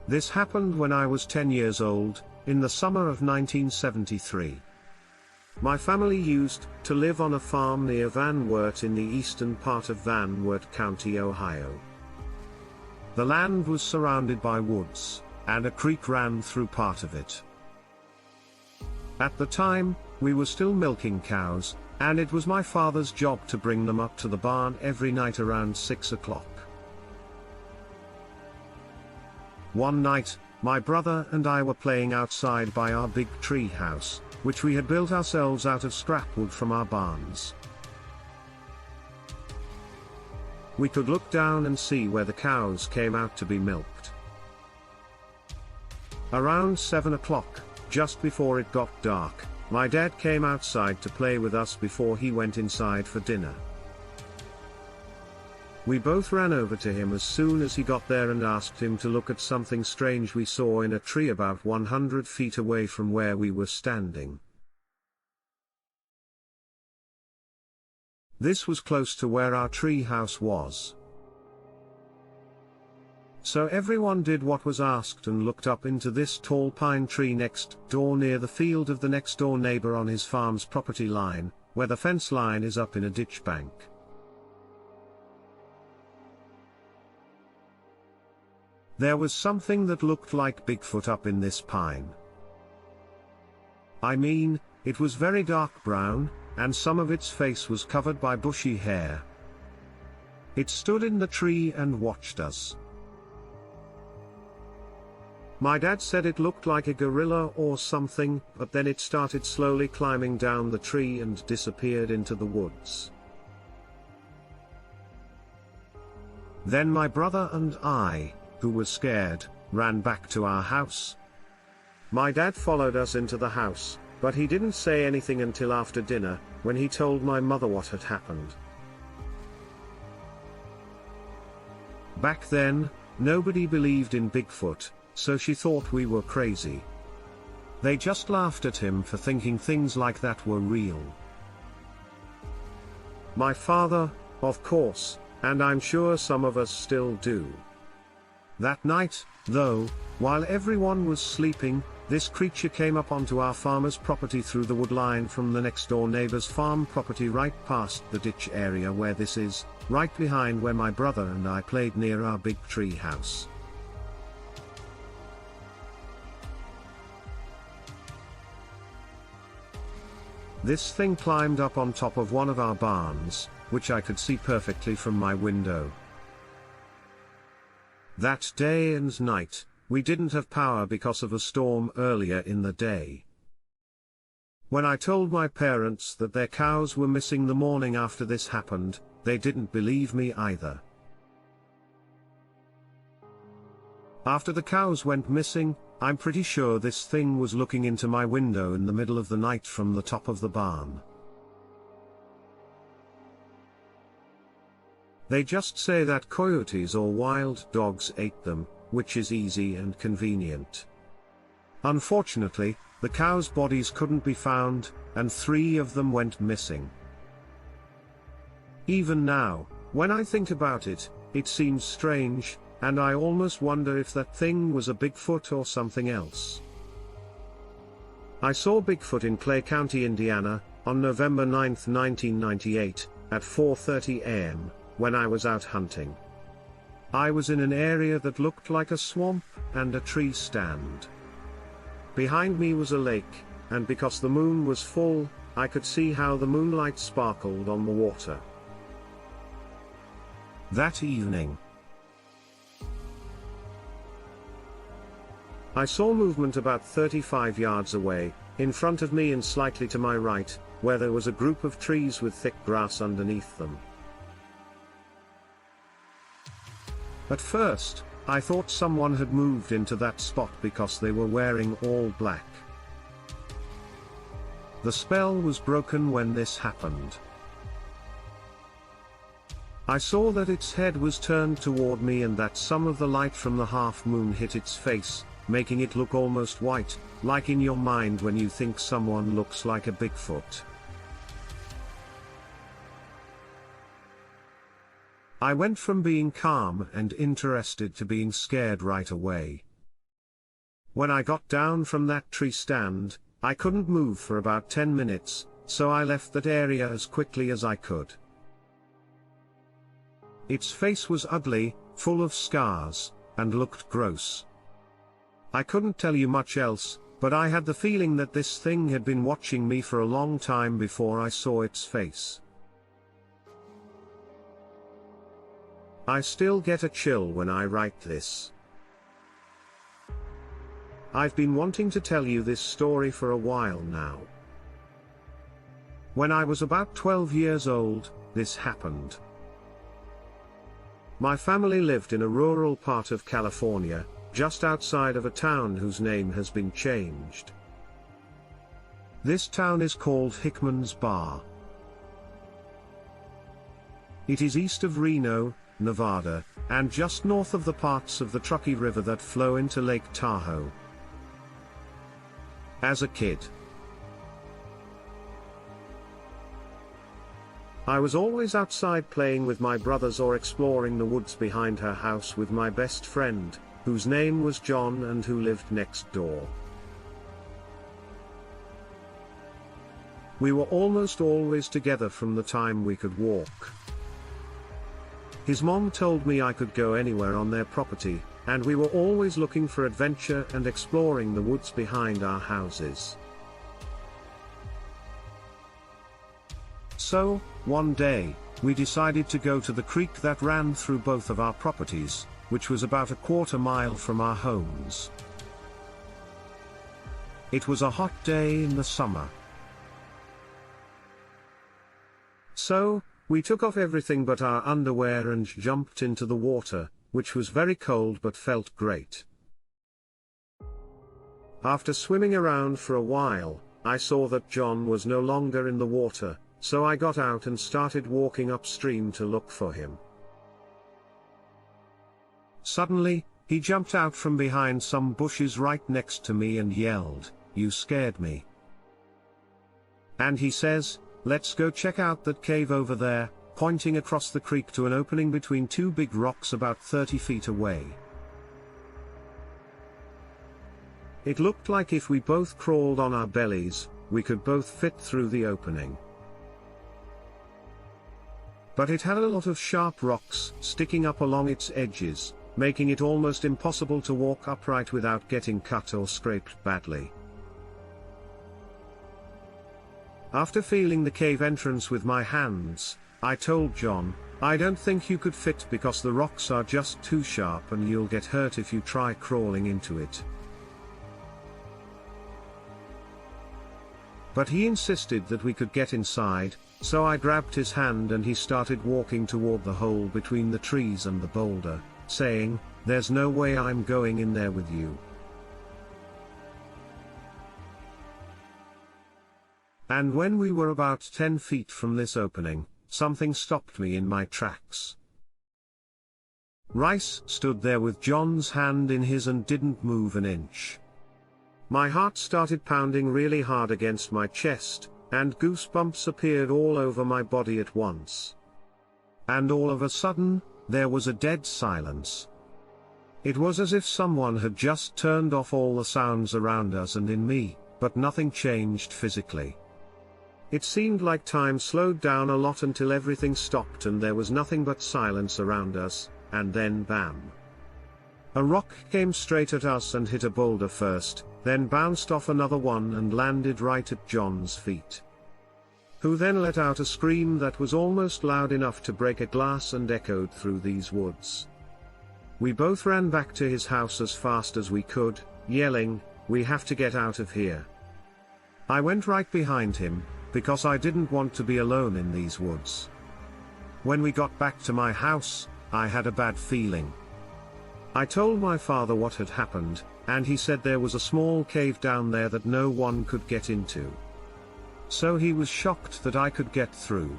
This happened when I was 10 years old, in the summer of 1973. My family used to live on a farm near Van Wert in the eastern part of Van Wert County, Ohio. The land was surrounded by woods, and a creek ran through part of it. At the time, we were still milking cows, and it was my father's job to bring them up to the barn every night around 6 o'clock. One night, my brother and I were playing outside by our big tree house, which we had built ourselves out of scrap wood from our barns. We could look down and see where the cows came out to be milked. Around 7 o'clock, just before it got dark, my dad came outside to play with us before he went inside for dinner. We both ran over to him as soon as he got there and asked him to look at something strange we saw in a tree about 100 feet away from where we were standing. This was close to where our tree house was. So everyone did what was asked and looked up into this tall pine tree next door near the field of the next door neighbor on his farm's property line, where the fence line is up in a ditch bank. There was something that looked like Bigfoot up in this pine. I mean, it was very dark brown, and some of its face was covered by bushy hair. It stood in the tree and watched us. My dad said it looked like a gorilla or something, but then it started slowly climbing down the tree and disappeared into the woods. Then my brother and I, who were scared, ran back to our house. My dad followed us into the house, but he didn't say anything until after dinner, when he told my mother what had happened. Back then, nobody believed in Bigfoot, so she thought we were crazy. They just laughed at him for thinking things like that were real. My father, of course, and I'm sure some of us still do. That night, though, while everyone was sleeping, this creature came up onto our farmer's property through the wood line from the next door neighbor's farm property right past the ditch area where this is, right behind where my brother and I played near our big tree house. This thing climbed up on top of one of our barns, which I could see perfectly from my window. That day and night, we didn't have power because of a storm earlier in the day. When I told my parents that their cows were missing the morning after this happened, they didn't believe me either. After the cows went missing, I'm pretty sure this thing was looking into my window in the middle of the night from the top of the barn. They just say that coyotes or wild dogs ate them, which is easy and convenient. Unfortunately, the cows' bodies couldn't be found, and 3 of them went missing. Even now, when I think about it, it seems strange, and I almost wonder if that thing was a Bigfoot or something else. I saw Bigfoot in Clay County, Indiana, on November 9, 1998, at 4:30 a.m., when I was out hunting. I was in an area that looked like a swamp and a tree stand. Behind me was a lake, and because the moon was full, I could see how the moonlight sparkled on the water. That evening, I saw movement about 35 yards away, in front of me and slightly to my right, where there was a group of trees with thick grass underneath them. At first, I thought someone had moved into that spot because they were wearing all black. The spell was broken when this happened. I saw that its head was turned toward me and that some of the light from the half moon hit its face, making it look almost white, like in your mind when you think someone looks like a Bigfoot. I went from being calm and interested to being scared right away. When I got down from that tree stand, I couldn't move for about 10 minutes, so I left that area as quickly as I could. Its face was ugly, full of scars, and looked gross. I couldn't tell you much else, but I had the feeling that this thing had been watching me for a long time before I saw its face. I still get a chill when I write this. I've been wanting to tell you this story for a while now. When I was about 12 years old, this happened. My family lived in a rural part of California, just outside of a town whose name has been changed. This town is called Hickman's Bar. It is east of Reno, Nevada, and just north of the parts of the Truckee River that flow into Lake Tahoe. As a kid, I was always outside playing with my brothers or exploring the woods behind her house with my best friend, whose name was John and who lived next door. We were almost always together from the time we could walk. His mom told me I could go anywhere on their property, and we were always looking for adventure and exploring the woods behind our houses. So, one day, we decided to go to the creek that ran through both of our properties, which was about a quarter-mile from our homes. It was a hot day in the summer. So, we took off everything but our underwear and jumped into the water, which was very cold but felt great. After swimming around for a while, I saw that John was no longer in the water, so I got out and started walking upstream to look for him. Suddenly, he jumped out from behind some bushes right next to me and yelled, "You scared me." And he says, "Let's go check out that cave over there," pointing across the creek to an opening between two big rocks about 30 feet away. It looked like if we both crawled on our bellies, we could both fit through the opening. But it had a lot of sharp rocks sticking up along its edges, making it almost impossible to walk upright without getting cut or scraped badly. After feeling the cave entrance with my hands, I told John, "I don't think you could fit because the rocks are just too sharp and you'll get hurt if you try crawling into it." But he insisted that we could get inside, so I grabbed his hand and he started walking toward the hole between the trees and the boulder, saying, "There's no way I'm going in there with you." And when we were about 10 feet from this opening, something stopped me in my tracks. Rice stood there with John's hand in his and didn't move an inch. My heart started pounding really hard against my chest, and goosebumps appeared all over my body at once. And all of a sudden, there was a dead silence. It was as if someone had just turned off all the sounds around us and in me, but nothing changed physically. It seemed like time slowed down a lot until everything stopped and there was nothing but silence around us, and then bam! A rock came straight at us and hit a boulder first, then bounced off another one and landed right at John's feet. Who then let out a scream that was almost loud enough to break a glass and echoed through these woods. We both ran back to his house as fast as we could, yelling, "We have to get out of here." I went right behind him, because I didn't want to be alone in these woods. When we got back to my house, I had a bad feeling. I told my father what had happened, and he said there was a small cave down there that no one could get into. So he was shocked that I could get through.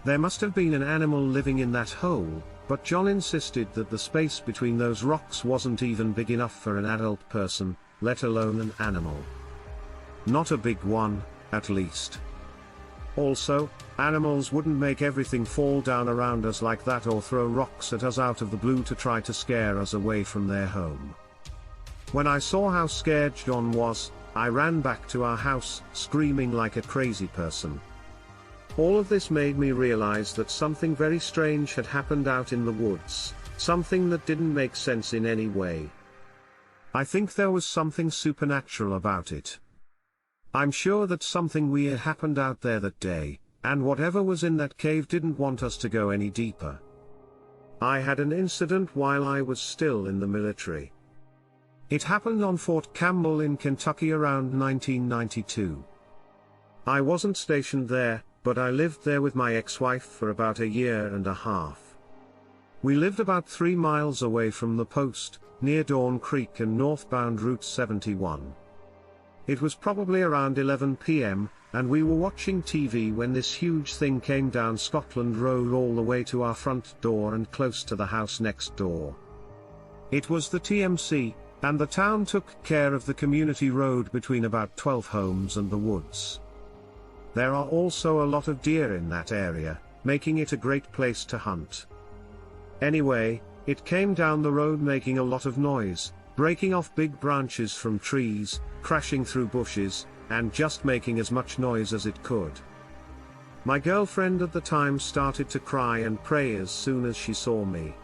There must have been an animal living in that hole, but John insisted that the space between those rocks wasn't even big enough for an adult person, let alone an animal. Not a big one, at least. Also, animals wouldn't make everything fall down around us like that or throw rocks at us out of the blue to try to scare us away from their home. When I saw how scared John was, I ran back to our house, screaming like a crazy person. All of this made me realize that something very strange had happened out in the woods, something that didn't make sense in any way. I think there was something supernatural about it. I'm sure that something weird happened out there that day, and whatever was in that cave didn't want us to go any deeper. I had an incident while I was still in the military. It happened on Fort Campbell in Kentucky around 1992. I wasn't stationed there, but I lived there with my ex-wife for about a year and a half. We lived about 3 miles away from the post, near Dawn Creek and northbound Route 71. It was probably around 11 p.m., and we were watching TV when this huge thing came down Scotland Road all the way to our front door and close to the house next door. It was the TMC, and the town took care of the community road between about 12 homes and the woods. There are also a lot of deer in that area, making it a great place to hunt. Anyway, it came down the road making a lot of noise, breaking off big branches from trees, crashing through bushes, and just making as much noise as it could. My girlfriend at the time started to cry and pray as soon as she saw me.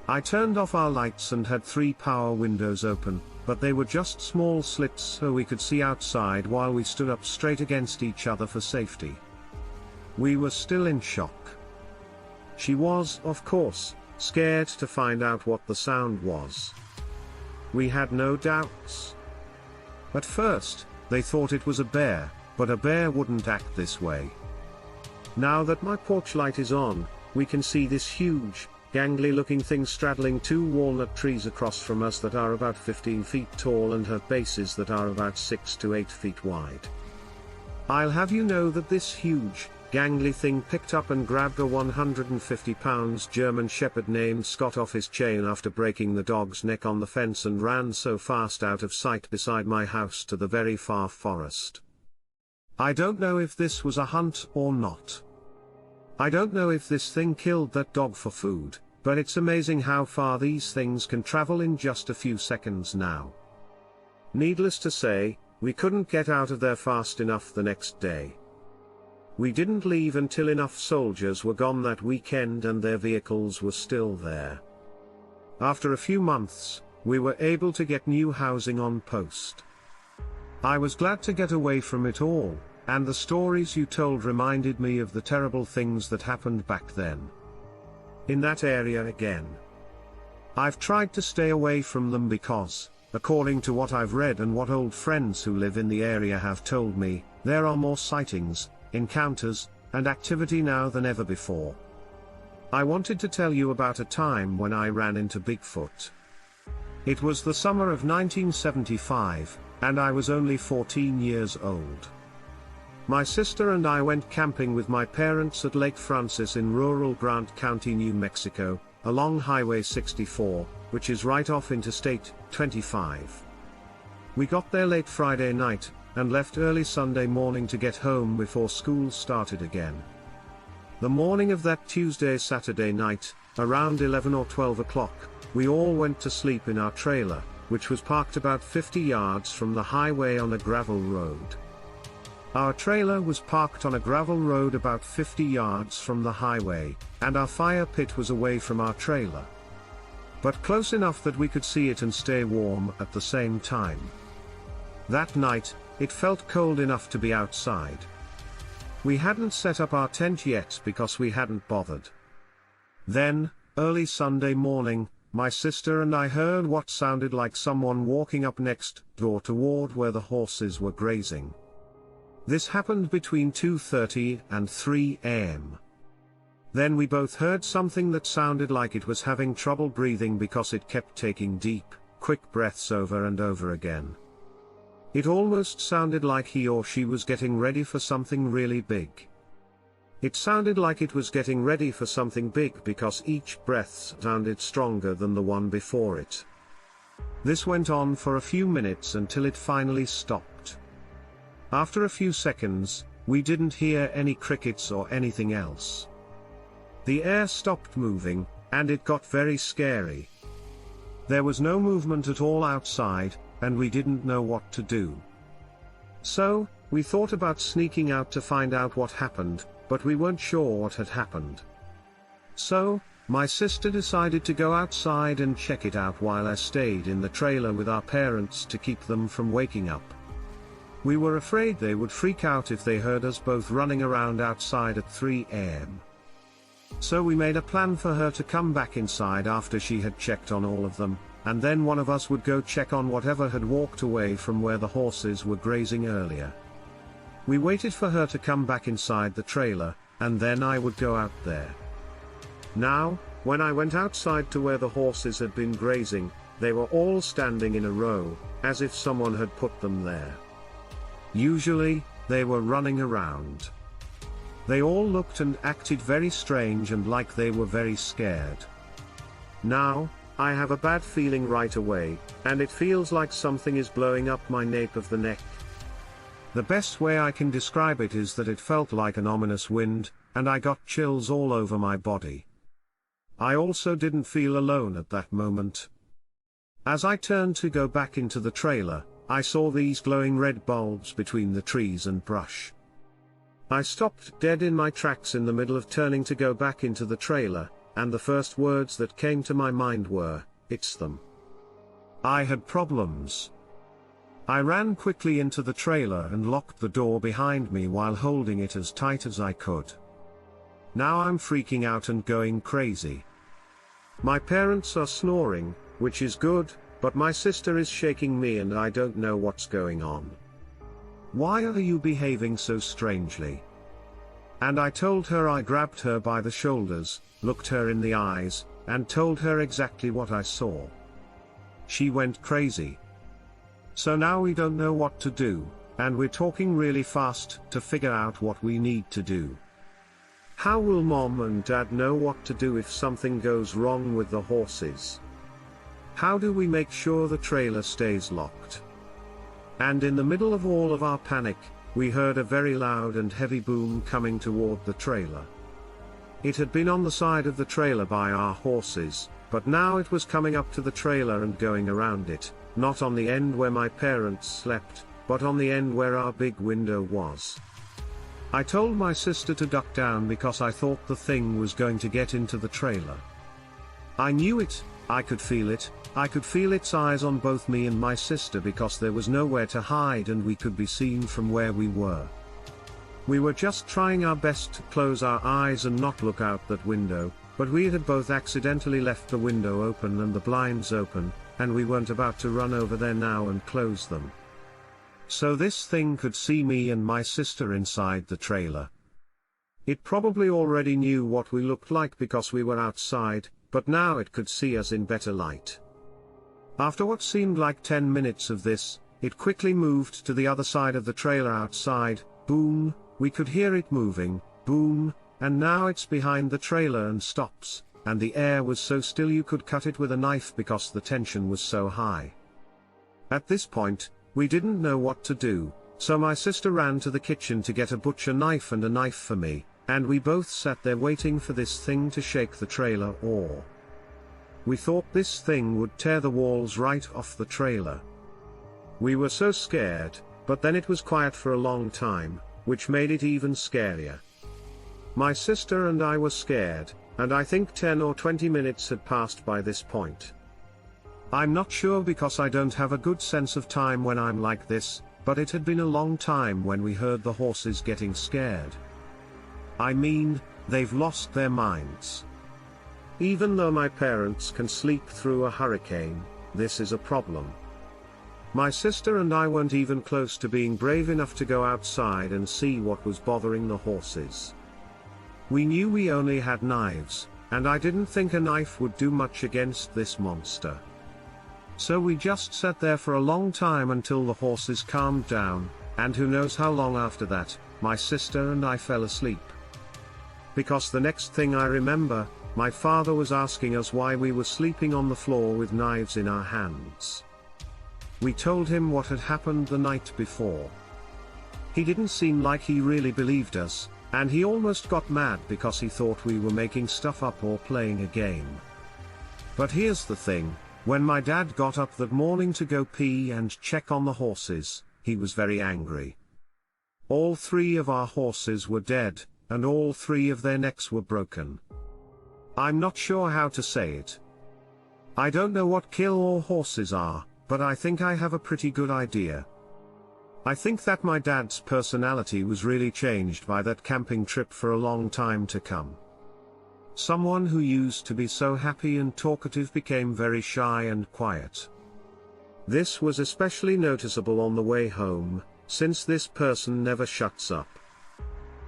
I turned off our lights and had 3 power windows open, but they were just small slits so we could see outside while we stood up straight against each other for safety. We were still in shock. She was, of course, scared to find out what the sound was. We had no doubts. At first, they thought it was a bear, but a bear wouldn't act this way. Now that my porch light is on, we can see this huge, gangly-looking thing straddling 2 walnut trees across from us that are about 15 feet tall and have bases that are about 6 to 8 feet wide. I'll have you know that this huge, gangly thing picked up and grabbed a 150-pound German Shepherd named Scott off his chain after breaking the dog's neck on the fence and ran so fast out of sight beside my house to the very far forest. I don't know if this was a hunt or not. I don't know if this thing killed that dog for food, but it's amazing how far these things can travel in just a few seconds now. Needless to say, we couldn't get out of there fast enough the next day. We didn't leave until enough soldiers were gone that weekend and their vehicles were still there. After a few months, we were able to get new housing on post. I was glad to get away from it all, and the stories you told reminded me of the terrible things that happened back then. In that area again. I've tried to stay away from them because, according to what I've read and what old friends who live in the area have told me, there are more sightings, encounters, and activity now than ever before. I wanted to tell you about a time when I ran into Bigfoot. It was the summer of 1975, and I was only 14 years old. My sister and I went camping with my parents at Lake Francis in rural Grant County, New Mexico, along Highway 64, which is right off Interstate 25. We got there late Friday night, and left early Sunday morning to get home before school started again. The morning of that Saturday night, around 11 or 12 o'clock, we all went to sleep in our trailer, which was parked about 50 yards from the highway on a gravel road. Our trailer was parked on a gravel road about 50 yards from the highway, and our fire pit was away from our trailer. But close enough that we could see it and stay warm at the same time. That night, it felt cold enough to be outside. We hadn't set up our tent yet because we hadn't bothered. Then, early Sunday morning, my sister and I heard what sounded like someone walking up next door toward where the horses were grazing. This happened between 2:30 and 3 a.m. Then we both heard something that sounded like it was having trouble breathing because it kept taking deep, quick breaths over and over again. It almost sounded like he or she was getting ready for something really big. It sounded like it was getting ready for something big because each breath sounded stronger than the one before it. This went on for a few minutes until it finally stopped. After a few seconds, we didn't hear any crickets or anything else. The air stopped moving, and it got very scary. There was no movement at all outside, and we didn't know what to do. So, we thought about sneaking out to find out what happened, but we weren't sure what had happened. So, my sister decided to go outside and check it out while I stayed in the trailer with our parents to keep them from waking up. We were afraid they would freak out if they heard us both running around outside at 3 a.m. So we made a plan for her to come back inside after she had checked on all of them, and then one of us would go check on whatever had walked away from where the horses were grazing earlier. We waited for her to come back inside the trailer, and then I would go out there. Now, when I went outside to where the horses had been grazing, they were all standing in a row, as if someone had put them there. Usually, they were running around. They all looked and acted very strange and like they were very scared. Now, I have a bad feeling right away, and it feels like something is blowing up my nape of the neck. The best way I can describe it is that it felt like an ominous wind, and I got chills all over my body. I also didn't feel alone at that moment. As I turned to go back into the trailer, I saw these glowing red bulbs between the trees and brush. I stopped dead in my tracks in the middle of turning to go back into the trailer, and the first words that came to my mind were, "It's them." I had problems. I ran quickly into the trailer and locked the door behind me while holding it as tight as I could. Now I'm freaking out and going crazy. My parents are snoring, which is good, but my sister is shaking me and I don't know what's going on. "Why are you behaving so strangely?" And I told her. I grabbed her by the shoulders, looked her in the eyes, and told her exactly what I saw. She went crazy. So now we don't know what to do, and we're talking really fast to figure out what we need to do. How will Mom and Dad know what to do if something goes wrong with the horses? How do we make sure the trailer stays locked? And in the middle of all of our panic, we heard a very loud and heavy boom coming toward the trailer. It had been on the side of the trailer by our horses, but now it was coming up to the trailer and going around it, not on the end where my parents slept, but on the end where our big window was. I told my sister to duck down because I thought the thing was going to get into the trailer. I knew it, I could feel it, I could feel its eyes on both me and my sister because there was nowhere to hide and we could be seen from where we were. We were just trying our best to close our eyes and not look out that window, but we had both accidentally left the window open and the blinds open, and we weren't about to run over there now and close them. So this thing could see me and my sister inside the trailer. It probably already knew what we looked like because we were outside, but now it could see us in better light. After what seemed like 10 minutes of this, it quickly moved to the other side of the trailer outside. Boom, we could hear it moving, boom, and now it's behind the trailer and stops, and the air was so still you could cut it with a knife because the tension was so high. At this point, we didn't know what to do, so my sister ran to the kitchen to get a butcher knife and a knife for me, and we both sat there waiting for this thing to shake the trailer or... We thought this thing would tear the walls right off the trailer. We were so scared, but then it was quiet for a long time, which made it even scarier. My sister and I were scared, and I think 10 or 20 minutes had passed by this point. I'm not sure because I don't have a good sense of time when I'm like this, but it had been a long time when we heard the horses getting scared. I mean, they've lost their minds. Even though my parents can sleep through a hurricane, this is a problem. My sister and I weren't even close to being brave enough to go outside and see what was bothering the horses. We knew we only had knives, and I didn't think a knife would do much against this monster. So we just sat there for a long time until the horses calmed down, and who knows how long after that, my sister and I fell asleep. Because the next thing I remember, my father was asking us why we were sleeping on the floor with knives in our hands. We told him what had happened the night before. He didn't seem like he really believed us, and he almost got mad because he thought we were making stuff up or playing a game. But here's the thing, when my dad got up that morning to go pee and check on the horses, he was very angry. All 3 of our horses were dead, and all 3 of their necks were broken. I'm not sure how to say it. I don't know what kill all horses are, but I think I have a pretty good idea. I think that my dad's personality was really changed by that camping trip for a long time to come. Someone who used to be so happy and talkative became very shy and quiet. This was especially noticeable on the way home, since this person never shuts up.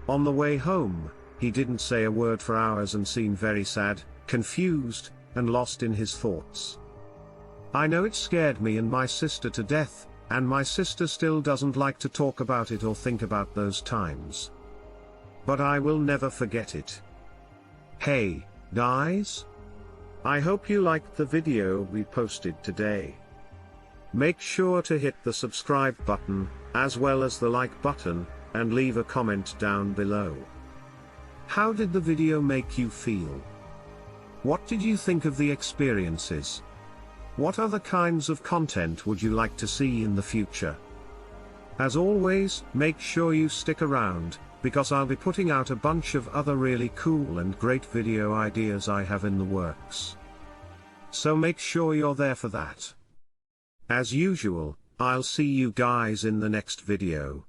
On the way home, he didn't say a word for hours and seemed very sad, confused, and lost in his thoughts. I know it scared me and my sister to death, and my sister still doesn't like to talk about it or think about those times. But I will never forget it. Hey, guys! I hope you liked the video we posted today. Make sure to hit the subscribe button, as well as the like button, and leave a comment down below. How did the video make you feel? What did you think of the experiences? What other kinds of content would you like to see in the future? As always, make sure you stick around, because I'll be putting out a bunch of other really cool and great video ideas I have in the works. So make sure you're there for that. As usual, I'll see you guys in the next video.